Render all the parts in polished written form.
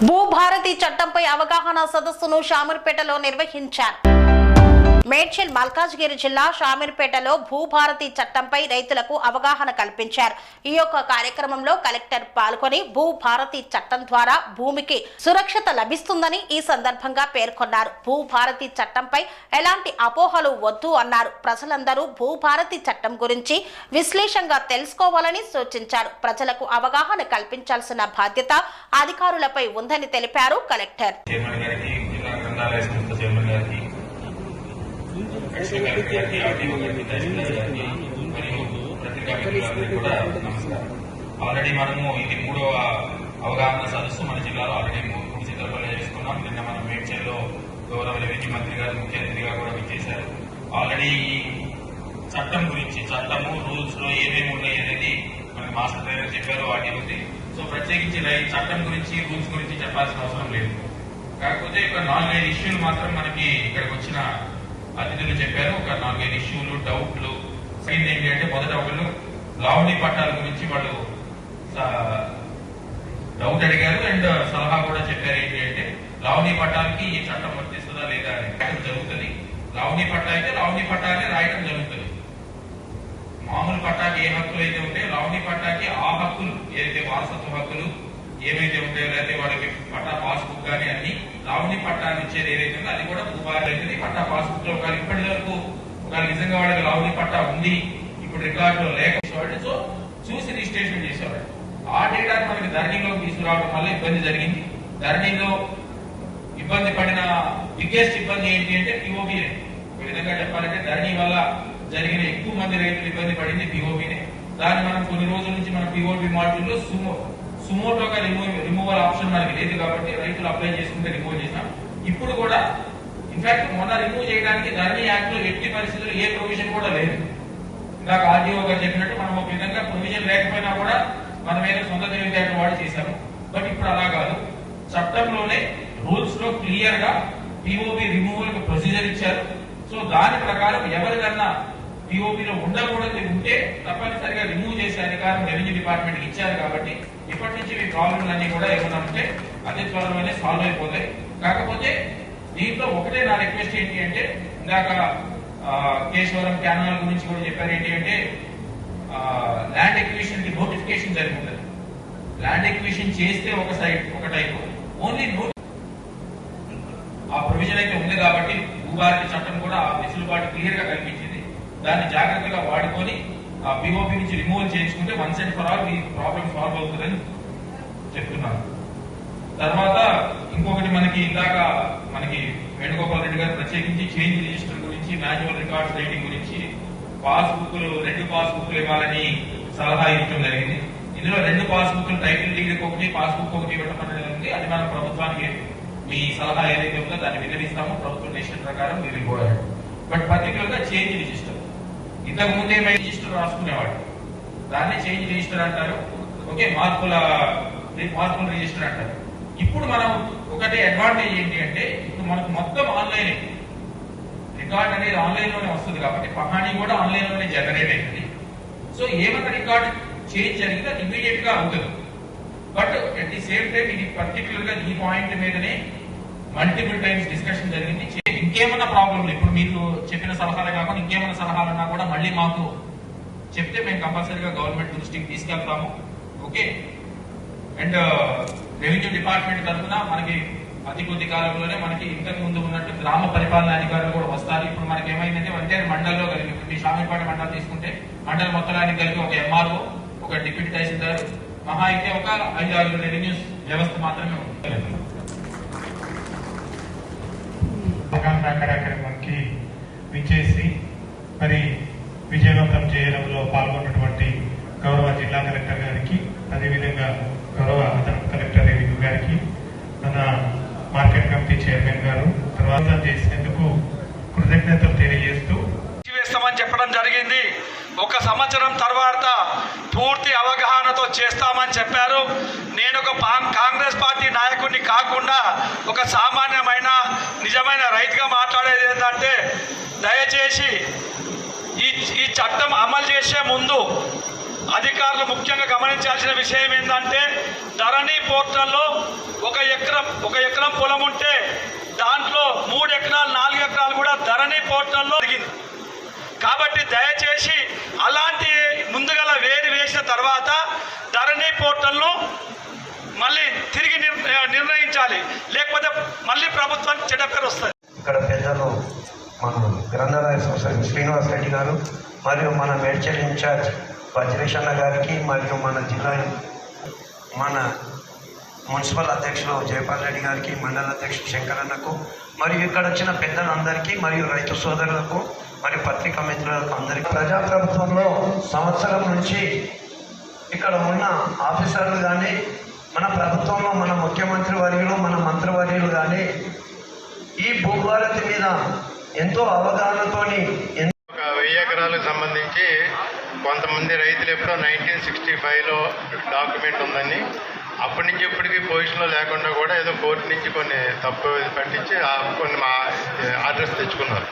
భూభారతి చట్టంపై అవగాహన సదస్సును షామీర్పేటలో నిర్వహించారు. మేడ్చల్ మల్కాజ్గిరి జిల్లా షామీర్పేటలో భూభారతి చట్టంపై రైతులకు అవగాహన కల్పించారు. ఈ యొక్క కార్యక్రమంలో కలెక్టర్ పాల్గొని భూభారతి చట్టం ద్వారా భూమికి సురక్షత లభిస్తుందని ఈ సందర్భంగా పేర్కొన్నారు. భూభారతి చట్టంపై ఎలాంటి అపోహలు వద్దు అన్నారు. ప్రజలందరూ భూభారతి చట్టం గురించి విశ్లేషంగా తెలుసుకోవాలని సూచించారు. ప్రజలకు అవగాహన కల్పించాల్సిన బాధ్యత అధికారులపై ఉందని తెలిపారు కలెక్టర్. ఆల్రెడీ మనము ఇది 3వ అవగాహన సదస్సు మన జిల్లాలో ఆల్రెడీ 3 చిత్రాలు చేసుకున్నాం. నిన్న మనం మేడ్చల్లో గౌరవ రెవెన్యూ మంత్రి గారు ముఖ్య అతిథిగా కూడా విచ్చేశారు. ఆల్రెడీ చట్టం గురించి చట్టము రూల్స్ లో ఏమేమి ఉన్నాయి అనేది మనకి మాస్టర్ ట్రైనర్ చెప్పారు. వాటి ఉంది. సో ప్రత్యేకించి చట్టం గురించి రూల్స్ గురించి చెప్పాల్సిన అవసరం లేదు. కాకపోతే ఒక 4-5 ఇష్యూలు మాత్రం మనకి ఇక్కడికి వచ్చిన అతిథులు చెప్పారు. ఒక 4-5 ఇష్యూలు డౌట్లు ఏంటి అంటే, మొదట ఒకళ్ళు లావణి పట్టాల గురించి వాళ్ళు డౌట్ అడిగారు అండ్ సలహా కూడా చెప్పారు. ఏంటి అంటే, లావణి పట్టాలకి ఈ చట్టం వర్తిస్తుందా లేదా అని రాయడం జరుగుతుంది. లావణి పట్టా అయితే లావణి పట్టాలే రాయడం జరుగుతుంది. మామూలు పట్టాకి ఏ హక్కులు అయితే ఉంటాయో లావణి పట్టాకి ఆ హక్కులు ఏదైతే వారసత్వ హక్కులు ఏవైతే ఉంటాయో లేకపోతే వాళ్ళకి పట్టా పాస్బుక్ కానీ అన్ని లావణి పట్టాన్ని ఇచ్చేది ఏదైతే ఉందో అది కూడా భూభారతి అవుతుంది. పట్టా పాస్బుక్ లో ఇప్పటి వరకు ఒక నిజంగా వాళ్ళకి లావణి పట్టా ఉంది, ఇప్పుడు రికార్డులో లేకపోతే సో చూసి రిజిస్ట్రేషన్ చేసేవాడు. ఆ డేటాను మనకి ధరణిలోకి తీసుకురావడం వల్ల ఇబ్బంది జరిగింది. ధరణిలో ఇబ్బంది పడిన బిగ్గెస్ట్ ఇబ్బంది ఏంటి అంటే పిఓబీనే. ఒక విధంగా చెప్పాలంటే ధరణి వల్ల జరిగిన ఎక్కువ మంది రైతులు ఇబ్బంది పడింది పిఓబీనే. దాన్ని మనం కొన్ని రోజుల నుంచి మన పిఓబీ మాడ్యూల్లో సుమోటోగా రిమూవల్ ఆప్షన్ మనకి లేదు కాబట్టి రైతులు అప్లై చేసుకుంటే రిమూవ్ చేసాం. ఇప్పుడు కూడా ఇన్ఫాక్ట్ మొన్న రిమూవ్ చేయడానికి ధరణి యాక్ట్ లో ఎట్టి పరిస్థితుల్లో ఏ ప్రొవిజన్ కూడా లేదు. ఇందాక ఆర్డీఓ గారు చెప్పినట్టు మనం ఒక విధంగా ప్రొవిజన్ లేకపోయినా కూడా మన మీద సొంత తెలివితేటలు వాడి చేశాము. బట్ ఇప్పుడు అలా కాదు. చట్టంలోనే రూల్స్ లో క్లియర్ గా పిఓబి రిమూవల్ కి ప్రొసీజర్ ఇచ్చారు. సో దాని ప్రకారం ఎవరికన్నా పిఓబిలో ఉండకూడదు ఉంటే తప్పనిసరిగా రిమూవ్ చేసే అధికారం రెవెన్యూ డిపార్ట్మెంట్ ఇచ్చారు. కాబట్టి ఇప్పటి నుంచి మీ ప్రాబ్లమ్స్ అన్ని కూడా ఏమన్నా ఉంటే అతి త్వరలోనే సాల్వ్ అయిపోతాయి. కాకపోతే దీంట్లో ఒకటే నా రిక్వెస్ట్ ఏంటి అంటే, ఇందాక కేశవరం క్యానల్ గురించి కూడా చెప్పారు. ఏంటి అంటే ల్యాండ్ ఎక్విజిషన్ కి నోటిఫికేషన్ జరుగుతుంది. ల్యాండ్ ఎక్విజిషన్ చేస్తే ఒక సైట్ ఒక టైప్ ఓన్లీ ఆ ప్రొవిజన్ అయితే ఉంది కాబట్టి భూభారతి చట్టం కూడా ఆ వెసులుబాటు క్లియర్ గా కల్పించింది. దాన్ని జాగ్రత్తగా వాడుకొని ఆ పిఓపి నుంచి రిమూవల్ చేయించుకుంటే వన్స్ అండ్ ఫర్ ఆల్ ఈ ప్రాబ్లం సాల్వ్ అవుతుందని చెప్తున్నాను. తర్వాత ఇంకొకటి మనకి ఇందాక వేణుగోపాల్ రెడ్డి గారు ప్రత్యేకించి చేంజ్ రిజిస్టర్ గురించి మాన్యువల్ రికార్డ్స్ రైటింగ్ గురించి పాస్బుక్లు 2 పాస్బుక్లు ఇవ్వాలని సలహా ఇవ్వడం జరిగింది. ఇందులో 2 పాస్బుక్లు టైటిల్ డీడ్ ఒకటి పాస్బుక్ ఒకటి ఇవ్వడం అనేది అది మన ప్రభుత్వానికి మీ సలహా ఏదైతే ఉందో దాన్ని విన్నవిస్తామో ప్రభుత్వ డెసిషన్ ప్రకారం మీరు ఇవ్వాలి. బట్ పర్టికులర్ గా చేంజ్ రిజిస్టర్ ఇంతకు ముందే రిజిస్టర్ రాసుకునేవాడు, దాన్ని చేంజ్ రిజిస్టర్ అంటారు. ఓకే, మార్పుల రిజిస్టర్ అంటారు. ఇప్పుడు మనం ఒకటి అడ్వాంటేజ్ ఏంటి అంటే, ఇప్పుడు మనకు మొత్తం ఆన్లైన్ రికార్డ్ అనేది ఆన్లైన్ లోనే వస్తుంది కాబట్టి పహాణి కూడా ఆన్లైన్ లోనే జనరేట్ అవుతుంది. సో ఏమైనా రికార్డ్ చేంజ్ జరిగితే ఇమీడియట్ గా అవుతుంది. But at the same time ఇది పర్టికులర్ గా ఈ పాయింట్ మీదనే మల్టిపుల్ టైమ్స్ డిస్కషన్ జరిగింది. ఇంకేమైనా ప్రాబ్లంలు ఇప్పుడు మీరు చెప్పిన సలహాలే కాకుండా ఇంకేమైనా సలహాలన్నా కూడా మళ్ళీ మాకు చెప్తే మేము కంపల్సరీగా గవర్నమెంట్ దృష్టికి తీసుకెళ్తాము. ఓకే, అండ్ రెవెన్యూ డిపార్ట్మెంట్ తరఫున మనకి అతి కొద్ది కాలంలోనే మనకి ఇంతకు ముందు ఉన్నట్టు గ్రామ పరిపాలన అధికారులు కూడా వస్తారు. ఇప్పుడు మనకి ఏమైందంటే వంటే మండలంలో కలిపి మీ షామీర్పేట మండలం తీసుకుంటే మండల మొత్తానికి కలిపి ఒక ఎంఆర్ఓ, ఒక డిప్యూటీ తహసీల్దార్, మహా అయితే ఒక 5-6 రెవెన్యూ వ్యవస్థ మాత్రమే ఉంటుంది. కార్యక్రమానికి విచ్చేసి మరి విజయవంతం చేయడంలో పాల్గొన్నటువంటి గౌరవ జిల్లా కలెక్టర్ గారికి, అదేవిధంగా గౌరవ అదనపు కలెక్టర్ రెవెన్యూ గారికి, మన మార్కెట్ కమిటీ చైర్మన్ గారు తర్వాత చేసేందుకు కృతజ్ఞతలు తెలియజేస్తూ చేస్తామని చెప్పడం జరిగింది. 1 సంవత్సరం తర్వాత పూర్తి అవగాహనతో చేస్తామని చెప్పారు. నేను ఒక కాంగ్రెస్ పార్టీ నాయకుడిని కాకుండా ఒక సామాన్యమైన నిజమైన రైతుగా మాట్లాడేది ఏంటంటే, దయచేసి ఈ చట్టం అమలు చేసే ముందు అధికారులు ముఖ్యంగా గమనించాల్సిన విషయం ఏంటంటే, ధర ధరణి పోర్టల్లో ఒక ఎకరం పొలం ఉంటే దాంట్లో 3 ఎకరాలు 4 ఎకరాలు కూడా ధరణి పోర్టల్లో జరిగింది. కాబట్టి దయచేసి అలాంటి ముందుగల వేరు వేసిన తర్వాత ధరణి పోర్టల్ను మళ్ళీ తిరిగి నిర్ణయించాలి, లేకపోతే మళ్ళీ ప్రభుత్వానికి చెడ్డ పేరు వస్తుంది. ఇక్కడ పెద్దలు మన గ్రంథాలయ సంస్థ శ్రీనివాస్ రెడ్డి గారు మరియు మన మేడ్చల్ ఇన్ఛార్జ్ వజ్రేష్ అన్న గారికి మరియు మన జిల్లా మన మున్సిపల్ అధ్యక్షులు జయపాల్ రెడ్డి గారికి, మండల అధ్యక్షుడు శంకర్ అన్నకు మరియు ఇక్కడ వచ్చిన పెద్దలందరికీ మరియు రైతు సోదరులకు మరియు పత్రికా మిత్రులకు అందరికీ ప్రజాప్రభుత్వంలో సంవత్సరం నుంచి ఇక్కడ ఉన్న ఆఫీసర్లు కానీ మన ప్రభుత్వంలో మన ముఖ్యమంత్రి వర్యులు మన మంత్రివర్యులు కానీ ఈ భూభారతి మీద ఎంతో అవగాహనతోని 1000 ఎకరాలకు సంబంధించి కొంతమంది రైతులు ఎప్పుడో 1965లో డాక్యుమెంట్ ఉందని అప్పటి నుంచి ఇప్పటికీ పొజిషన్లో లేకుండా కూడా ఏదో కోర్టు నుంచి కొన్ని తప్పు పట్టించి కొన్ని మా ఆర్డర్స్ తెచ్చుకున్నారు.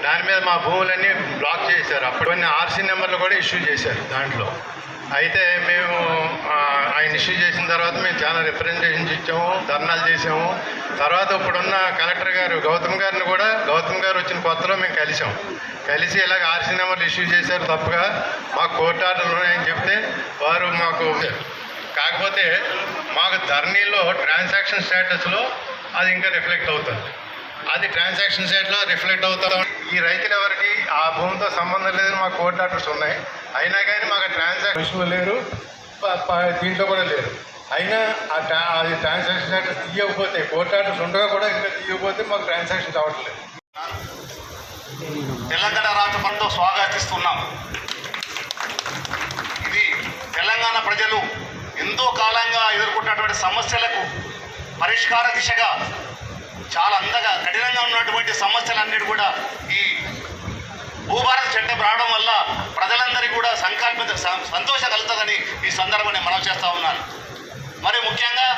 దాని మీద మా భూములన్నీ బ్లాక్ చేశారు. అప్పుడు కొన్ని ఆర్సీ నెంబర్లు కూడా ఇష్యూ చేశారు దాంట్లో. అయితే మేము ఆయన ఇష్యూ చేసిన తర్వాత మేము చాలా రిప్రజెంటేషన్స్ ఇచ్చాము, ధర్నాలు చేసాము. తర్వాత ఇప్పుడున్న కలెక్టర్ గారు గౌతమ్ గారు వచ్చిన కొత్తలో మేము కలిసి ఇలాగ ఆర్సీ నెంబర్లు ఇష్యూ చేశారు తప్పుగా, మాకు కోర్టు ఆర్డర్లు ఉన్నాయని చెప్తే వారు మాకు కాకపోతే మాకు ధరణిలో ట్రాన్సాక్షన్ స్టేటస్లో అది ఇంకా రిఫ్లెక్ట్ అవుతుంది. అది ట్రాన్సాక్షన్ స్టేట్లో రిఫ్లెక్ట్ అవుతుంది. ఈ రైతులు ఎవరికి ఆ భూమితో సంబంధం లేదని మాకు కోర్టు ఆర్డర్స్ ఉన్నాయి. అయినా కానీ మాకు ట్రాన్సాక్షన్ లేరు, దీంట్లో కూడా లేరు. అయినా అది ట్రాన్సాక్షన్ స్టేటస్ తీయకపోతే కోర్టు ఆర్డర్స్ ఉండగా కూడా ఇంకా తీయకపోతే మాకు ట్రాన్సాక్షన్ కావట్లేదు. తెలంగాణ రాష్ట్ర ప్రభుత్వం స్వాగతిస్తున్నాం. ఇది తెలంగాణ ప్రజలు ఎంతో కాలంగా ఎదుర్కొన్నటువంటి సమస్యలకు పరిష్కార దిశగా చాలా అందంగా కఠినంగా ఉన్నటువంటి సమస్యలన్నిటి కూడా ఈ భూభారత చట్టం రావడం వల్ల ప్రజలందరికీ కూడా సంతోషం కలుగుతుందని ఈ సందర్భాన్ని మనం చేస్తూ ఉన్నాను. మరి ముఖ్యంగా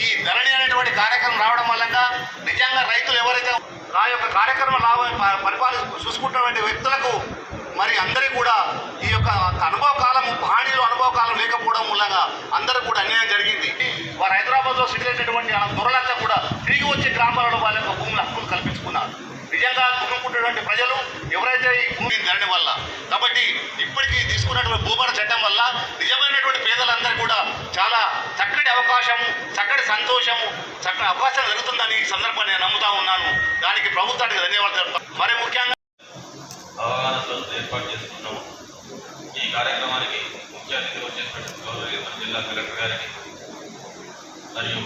ఈ ధరణి అనేటువంటి కార్యక్రమం రావడం వల్ల నిజంగా రైతులు ఎవరైతే ఆ యొక్క కార్యక్రమం చూసుకుంటున్నటువంటి వ్యక్తులకు మరి అందరికీ కూడా ఈ యొక్క అనుభవ కాలం లేకపోవడం మూలంగా అందరూ కూడా అన్యాయం జరిగింది. వారు హైదరాబాద్లో సిటీ అయినటువంటి దొరలంతా కూడా తిరిగి వచ్చే గ్రామాలలో వాళ్ళ యొక్క భూముల హక్కులు కల్పించుకున్నారు. నిజంగా దున్నుకుంటున్నటువంటి ప్రజలు ఎవరైతే ఈ భూమిని ధరణి వల్ల కాబట్టి ఇప్పటికీ తీసుకున్నటువంటి భూభారత చట్టం వల్ల నిజమైనటువంటి పేదలందరూ కూడా చాలా చక్కటి అవకాశము, చక్కటి సంతోషము, చక్కటి అవకాశం జరుగుతుందని ఈ సందర్భాన్ని నేను నమ్ముతా ఉన్నాను. దానికి ప్రభుత్వానికి ధన్యవాదాలు చెప్తాను. మరి ముఖ్యంగా అవగాహన సదస్సు ఏర్పాటు చేసుకున్నాము. ఈ కార్యక్రమానికి ముఖ్య అతిథిగా వచ్చేటువంటి గౌరవ జిల్లా కలెక్టర్ గారికి మరియు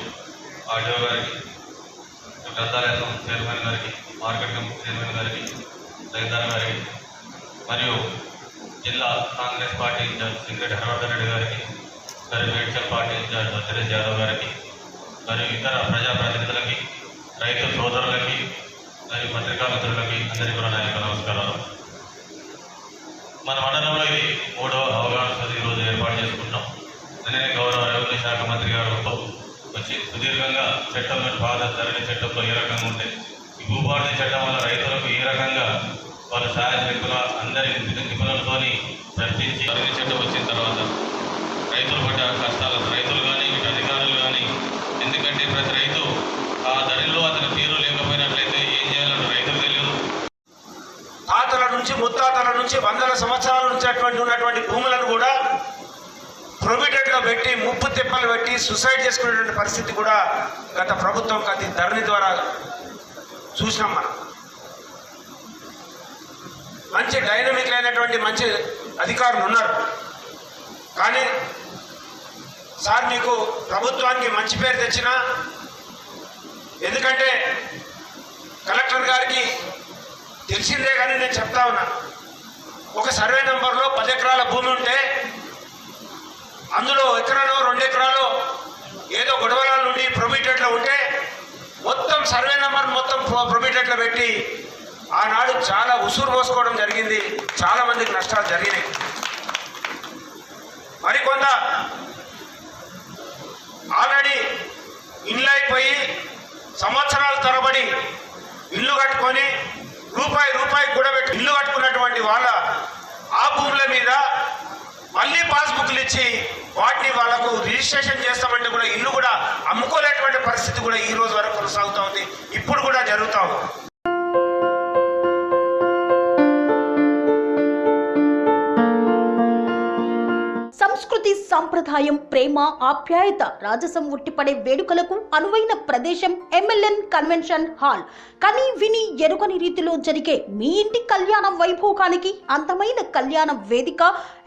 ఆర్డీఓ గారికి, గ్రంథాలయ సంస్థ చైర్మన్ గారికి, మార్కెట్ కమిటీ చైర్మన్ గారికి, రైతాన్ గారికి మరియు జిల్లా Congress party incharge secretary Harvardhan Reddy గారికి, మరియు మేడ్చల్ పార్టీ ఇన్ఛార్జ్ సురేష్ యాదవ్ గారికి మరియు ఇతర ప్రజాప్రతినిధులకి, రైతు సోదరులకి మరియు పత్రికా మిత్రులకి అందరికీ కూడా నా యొక్క నమస్కారాలు. మన మండలంలో ఇది 3వ అవగాహన సదస్సు ఈరోజు ఏర్పాటు చేసుకుంటాం. నిన్ననే గౌరవ రెవెన్యూ శాఖ మంత్రి గారు వచ్చి సుదీర్ఘంగా చట్టంలో ధరణి చట్టంలో ఏ రకంగా ఉంటే ఈ భూభారతి చట్టం వల్ల రైతులకు ఏ రకంగా వాళ్ళ సహాయశక్తుల అందరి నిపుణులతో చర్చించి ధరణి చట్టం వచ్చిన తర్వాత రైతులు పడ్డ కష్టాలు రైతులు కానీ ఇటు అధికారులు కానీ, ఎందుకంటే ప్రతి రైతు ఆ ధరలో అతని పేరు లేకపోయినట్లయితే ఏం చేయాలంటే రైతులు తెలియదు. తాతల నుంచి ముత్తాతల నుంచి వందల సంవత్సరాల నుంచి ఉన్నటువంటి భూములను కూడా ప్రొబిటెడ్లో పెట్టి ముప్పు తిప్పలు పెట్టి సూసైడ్ చేసుకునేటువంటి పరిస్థితి కూడా గత ప్రభుత్వం ధరణి ద్వారా చూసినాం. మనం మంచి డైనమిక్ అయినటువంటి మంచి అధికారులు ఉన్నారు. కానీ సార్ మీకు ప్రభుత్వానికి మంచి పేరు తెచ్చినా, ఎందుకంటే కలెక్టర్ గారికి తెలిసిందే కానీ నేను చెప్తా ఉన్నా, ఒక సర్వే నెంబర్లో 10 ఎకరాల భూమి ఉంటే అందులో ఎకరాలో 2 ఎకరాలు ఏదో గొడవల నుండి ప్రొబిటెడ్లో ఉంటే మొత్తం సర్వే నెంబర్ మొత్తం ప్రొబిటెడ్లో పెట్టి ఆనాడు చాలా ఉసురు పోసుకోవడం జరిగింది. చాలా మందికి నష్టాలు జరిగినాయి. మరికొంత ఆల్రెడీ ఇల్లు అయిపోయి సంవత్సరాల తరబడి ఇల్లు కట్టుకొని రూపాయి కూడబెట్టి ఇల్లు కట్టుకున్నటువంటి వాళ్ళ ఆ భూముల మీద మళ్ళీ పాస్బుక్లు ఇచ్చి వాటిని వాళ్ళకు రిజిస్ట్రేషన్ చేస్తామని సాంప్రదాయం, ప్రేమ, ఆప్యాయత, రాజసం ఉట్టిపడే వేడుకలకు అనువైన ప్రదేశం ఎంఎల్ఎన్ కన్వెన్షన్ హాల్. కని విని ఎరుగని రీతిలో జరిగే మీ ఇంటి కళ్యాణ వైభోగానికి అందమైన కళ్యాణ వేదిక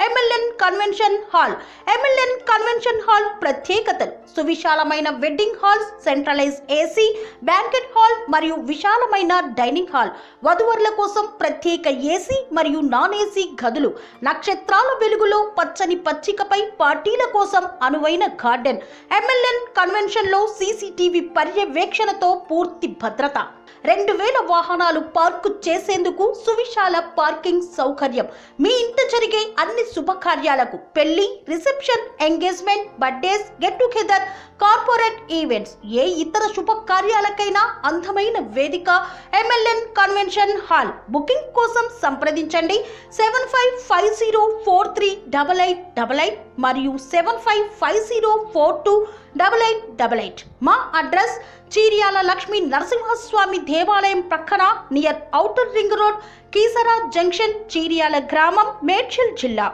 MLN convention hall. MLN convention hall ప్రత్యేకతలు: సువిశాలమైన wedding halls, centralise AC banquet hall మరియు విశాలమైన డైనింగ్ హాల్, వధువరుల కోసం ప్రత్యేక ఏసీ మరియు నాన్ ఏసీ గదులు, నక్షత్రాల వెలుగులో పచ్చని పచ్చికపై పార్టీల కోసం అనువైన గార్డెన్. ఎంఎల్ఎన్ కన్వెన్షన్ లో సీసీటీవీ పర్యవేక్షణతో పూర్తి భద్రత. 2000 వాహనాలు పార్కు చేసేందుకు సువిశాల పార్కింగ్ సౌకర్యం. మీ ఇంట జరిగే అన్ని శుభకార్యాలకు, పెళ్లి, reception, engagement, birthdays, get together, corporate events, ఏ ఇతర శుభకార్యాలకైనా అందమైన వేదిక ఎంఎల్ఎన్ కన్వెన్షన్ హాల్. బుకింగ్ కోసం సంప్రదించండి 7550438888 మరియు 7550428888. మా అడ్రస్ చీర్యాల లక్ష్మీ నరసింహస్వామి దేవాలయం ప్రక్కన, near outer ring road, Keesara junction, Cheeryal గ్రామం, మేడ్చల్ జిల్లా.